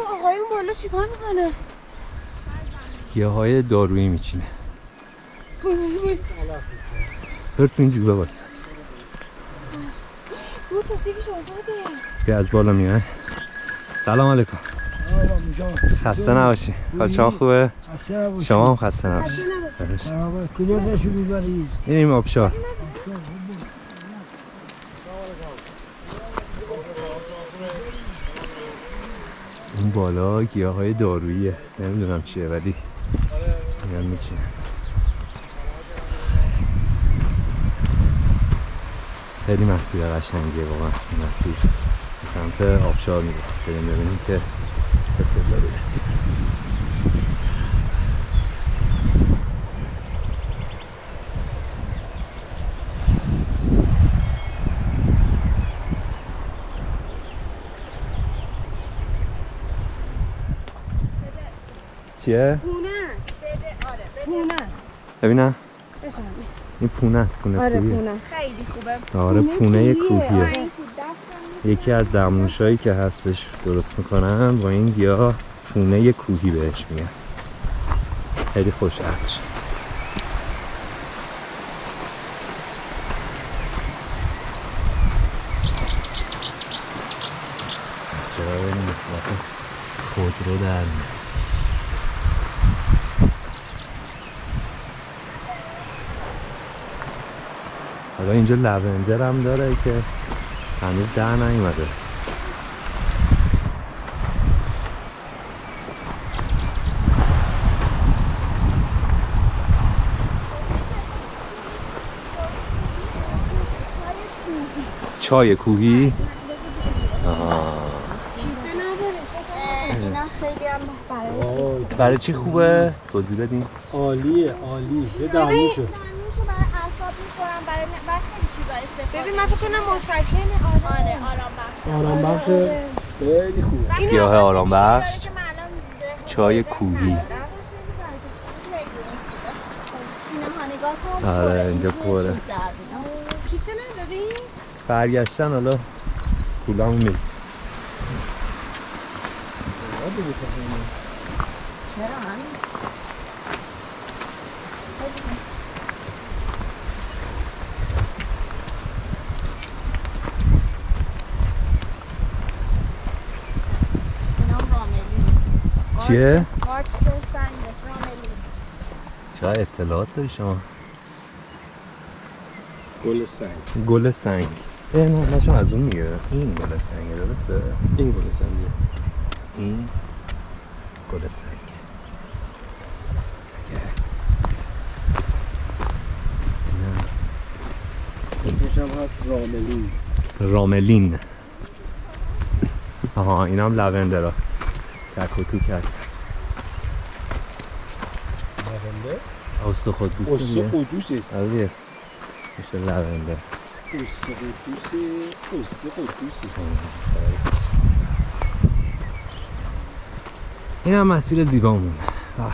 آقای اون بالا چیکار میکنه؟ گیاهای دارویی میچینه. بر تو این جوبه باید بود تا یکیش آزاده. بیا از بالا میاد. سلام علیکم. خسته نباشی. حال شما خوبه؟ شما هم خسته نباشی. کجا داشتی میبری؟ اینیم آبشار. اون بالا گیاهای داروییه، نمیدونم چیه ولی میان میچینه. خیلی مسیر قشنگیه واقعا. این مسیر به سمت آبشار میره. بریم ببینیم که به کجا برسیم. چیه؟ پونه است. آره پونه است. ببینم. بفرمایید. این پونه است. پونه آره خوبیه. پونه است. خیلی خوبه. آره پونه کوهیه. این تو دستم یکی از دمنوشایی که هستش درست میکنن با این گیاه پونه کوهی بهش میگن. خیلی خوش عطر. جای نسبت خودرو در میاد. حالا اینجا لوندر هم داره که هنوز در نیومده. چای کوهی؟ کیسه نداره. اینا خیلی هم برای چی خوبه؟ توضیح بدین. عالیه عالی. یه دموشو دانشو برای اعصاب میخورم، برای خیلی چیزا استفاده. ببین من فکر کنم مسکنه. آره آرام بخش. آرام بخش. خیلی خوبه. گیاه آرام بخش. که معلوم چای کوهی. آره اینجا پره. کیسه نداری؟ برگشتن حالا پولامون میرسه. چرا همین؟ چیه؟ قارچ سنگ راملی. چقدر اطلاعات داری شما؟ گل سنگ. گل سنگ. نه نشون از اون میگه. این گل سنگه درسته؟ این گل سنگه. این گل سنگه. اسمش هم هست راملین. راملین. آها این هم لوندرا. تک و توک هست. لونده؟ اوست خوددوسی اوست میگه. قدوسی. آره میشه لونده. اوست قدوسی. اوست قدوسی. این هم مسیر زیبامون. به به.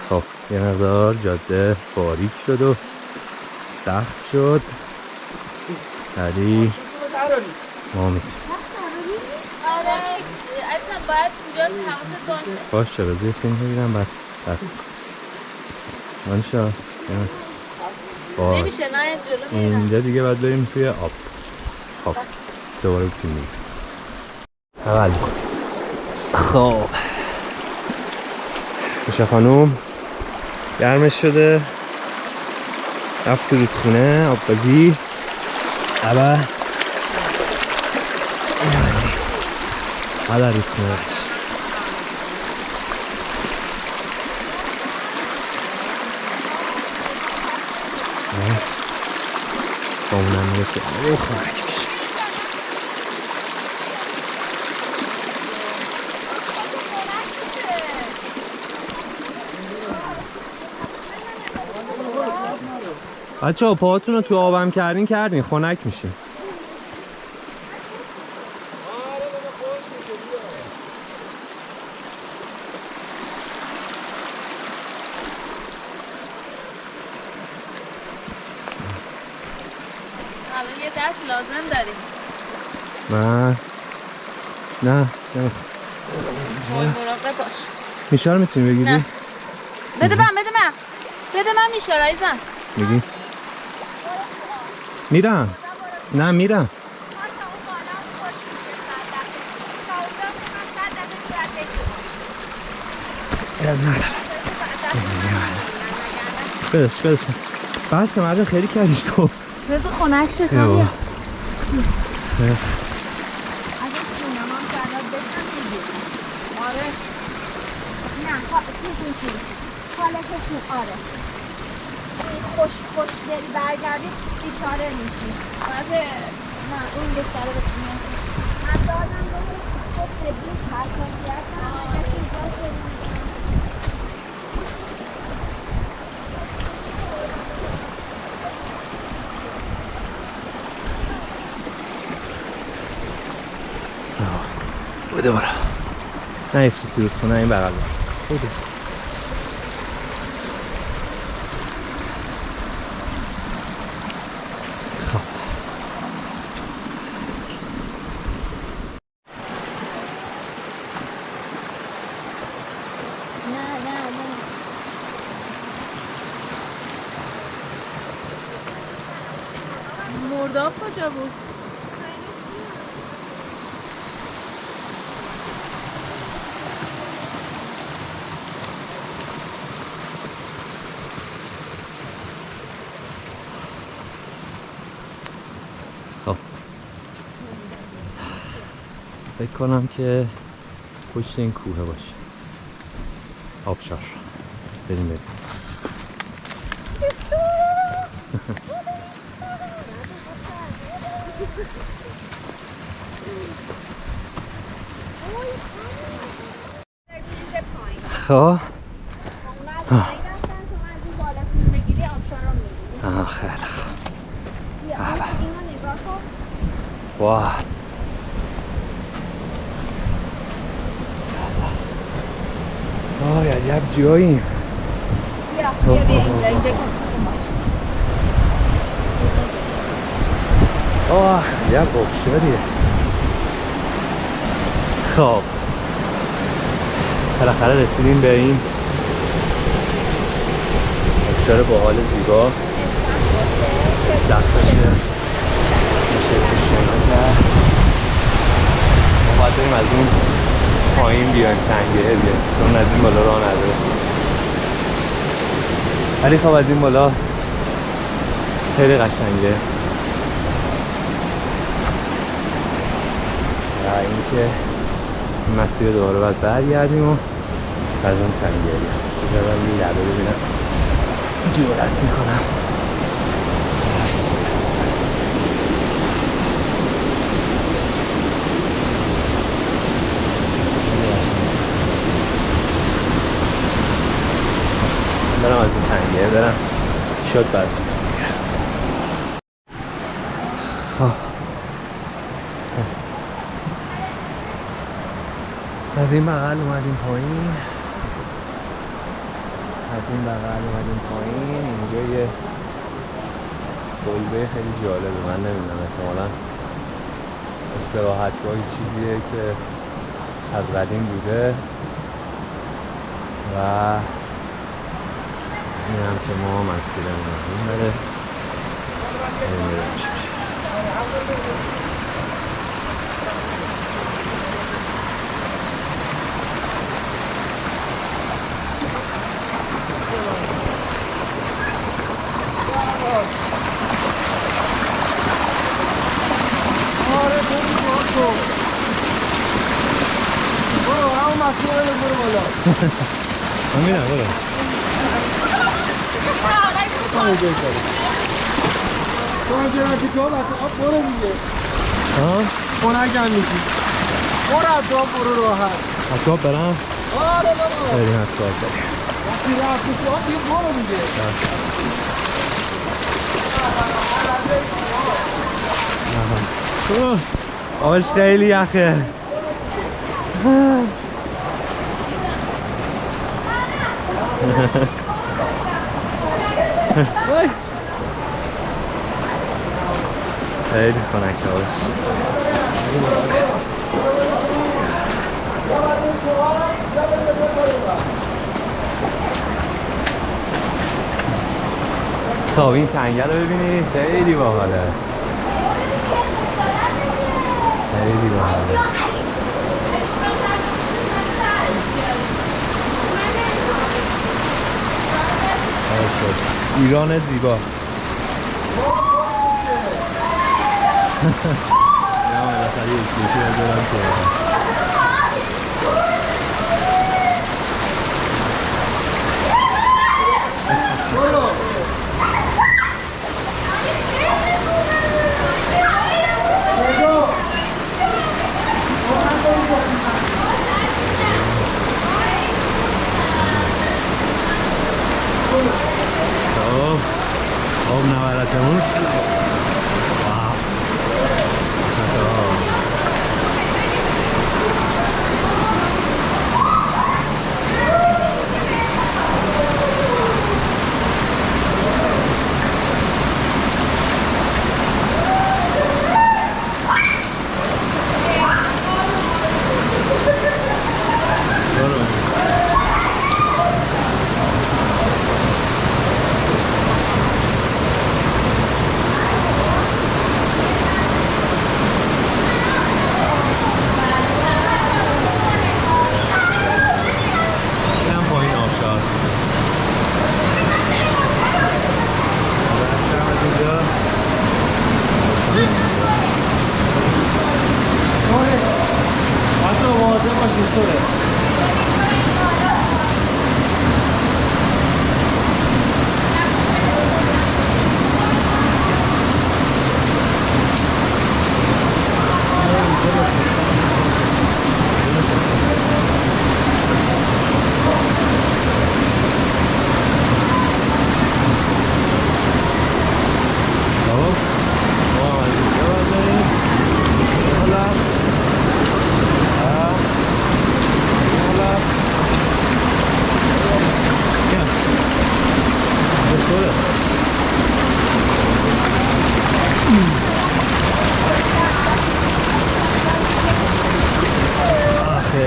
خب یه مقدار جاده باریک شد و سخت شد ولی ما میتونیم. آره اصلا باید اینجا حواست باشه. باشه بذار فیلم بگیرم بعد بس منشا نمیشه نه جلو میرم. اینجا دیگه باید بریم توی آب. خب دوباره فیلم میگیرم. اول خب میشه خانوم گرمش شده رفت تو رودخونه آبپزی اول حالا رودخونه بچ با اونم میره که آب خواهد میشه. بچه‌ها پاهاتون رو تو آبم کردین خنک میشین. الان یه دست لازم داریم. نه مراقب باش. میشه رو میتونی بگیری؟ نه. بده من میشه رایزم. میگی؟ میرم. نه میرم. بدش بسته مردم خیلی کردیش تو. رضا خنک شه کم بیا. بیا. آره نه چیز میشیم حالتشون آره خوش دل برگردید بیچاره میشیم نه اون بهتره بکنیم. من دادم به خود تبلیغ حساسیت بوده برا نیفتی تو خونه این بغل بوده. خب نه مرداب کجا بود؟ خب فکر کنم که پشت این کوه باشه. آبشار بریم خب خیلی خوب. واه آی عجب جاییم. بیا اینجا آه عجب آبشاریه. خب بالاخره رسیدیم به این آبشار با حال زیبا. سختشه میشه تو شنا کرد. ما باید بریم از اون پایین بیایم تنگه دیگه چون از این بالا راه نداره. ولی خب از این بالا خیلی قشنگه و اینکه این مسیر دوباره باید برگردیم و از اون تنگه سیزدم این لبه ببینم جورت میکنم. برم از این تنگه برم شد برد از این بغل اومدیم پایین. اینجا یه کلبه خیلی جالبه. من نمیدونم احتمالا استراحتگاه چیزیه که از قدیم بوده و این هم که ما مسیرمون از این بره نمیدونم چی میشه. من میرم برو تو هم جرمتی که آب برو دیگه خونک هم میشی. برو از آب برو راحت. حتی آب برم؟ آره بابا بریم حتی آب بریم. وقتی رفتی تو آب دیگه برو دیگه. آبش خیلی یخه. خیلی خنک آبش. خب این تنگه رو ببینید، خیلی باحاله. خیلی باحاله. ایران زیبا. نه بالاخره یکی بذارم که آب نورتمون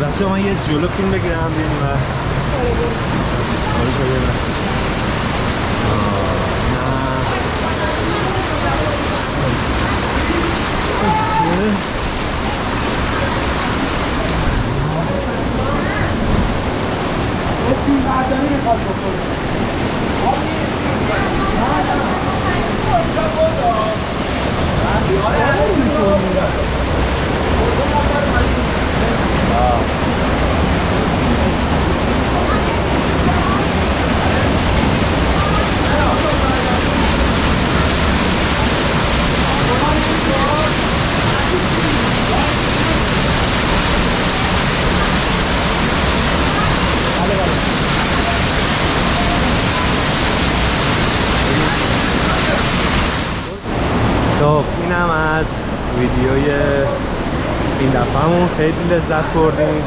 بس من یه جلو فیلم بگیرم بیریم و خب اینم از ویدیوی این دفعهمون. خیلی لذت بردیم.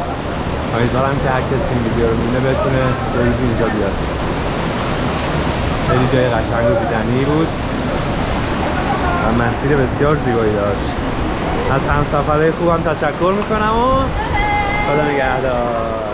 امیدوارم که هر کسی این ویدیو رو ببینه بتونه یه روزی اینجا بیاد. خیلی جای قشنگ و دیدنی بود و مسیر بسیار زیبایی داشت. از همسفرهای خوبم تشکر میکنم و خدا نگهدار.